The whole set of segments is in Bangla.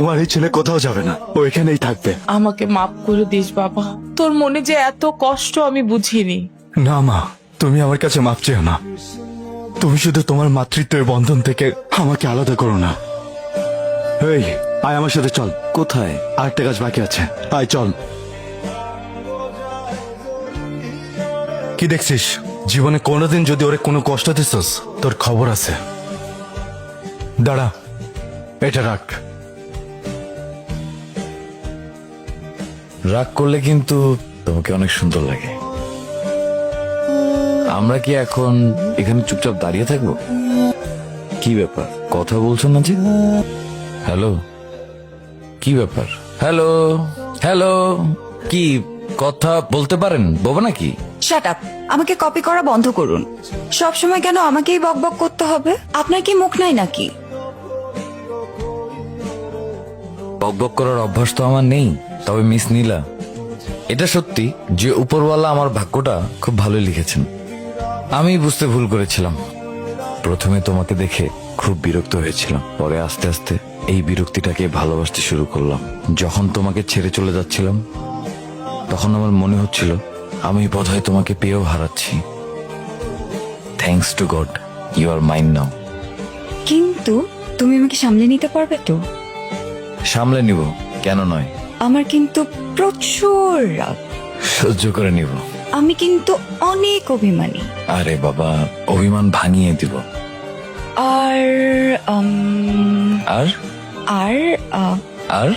তোমার এই ছেলে কোথাও যাবে না, ও এখানেই থাকবে। আমাকে মাফ করে দিস বাবা, তোর মনে যে এত কষ্ট আমি বুঝিনি। না মা, তুমি আমার কাছে মাপ চেও না। তুমি শুধু তোমার মাতৃত্বের বন্ধন থেকে আমাকে আলাদা করো না। এই, আয় আমার সাথে চল। কোথায়? আরেকটা কাজ বাকি আছে, আয় চল। কি দেখছিস? জীবনে কোনোদিন যদি ওরে কোনো কষ্ট দিছস, তোর খবর আছে। দাঁড়া, এটা রাখ। রাগ করলে কিন্তু তোমাকে অনেক সুন্দর লাগে। আমরা কি এখন এখানে চুপচাপ দাঁড়িয়ে থাকবো? কি ব্যাপার, কথা বলছো না যে? হ্যালো, কি ব্যাপার? হ্যালো হ্যালো, কি কথা বলতে পারেন? বোবা নাকি? শাট আপ, আমাকে কপি করা বন্ধ করুন। সব সময় কেন আমাকেই বকবক করতে হবে? আপনার কি মুখ নাই নাকি? বকবক করার অভ্যাস তো আমার নেই। তবে মিস নীলা, এটা সত্যি যে উপরওয়ালা আমার ভাগ্যটা খুব ভালো লিখেছেন। আমি বুঝতে ভুল করেছিলাম। প্রথমে তোমাকে দেখে খুব বিরক্ত হয়েছিলাম, পরে আস্তে আস্তে এই বিরক্তিটাকে ভালোবাসতে শুরু করলাম। যখন তোমাকে ছেড়ে চলে যাচ্ছিলাম, তখন আমার মনে হচ্ছিল আমি বোধহয় তোমাকে পেয়েও হারাচ্ছি। Thanks to God, you are mine now. কিন্তু তুমি আমাকে সামলে নিতে পারবে তো? সামলে নিব, কেন নয়। আমার কিন্তু প্রচুর রাগ। সহ্য করে নিব। আমি কিন্তু অনেক অভিমানী। আরে বাবা, অভিমান ভাঙিয়ে দিব। আর আর আর আর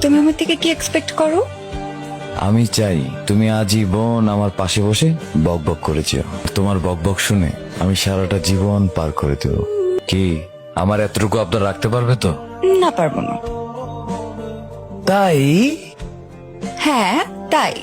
তুমি আমার থেকে কি এক্সপেক্ট করো? আমি চাই তুমি আজীবন আমার পাশে বসে বকবক করে যেও। তোমার বকবক শুনে আমি সারাটা জীবন পার করে দেব। কি আমার এতটুকু আবদার রাখতে পারবে তো? না, পারবো না। তাই হ্যাঁ, তাই।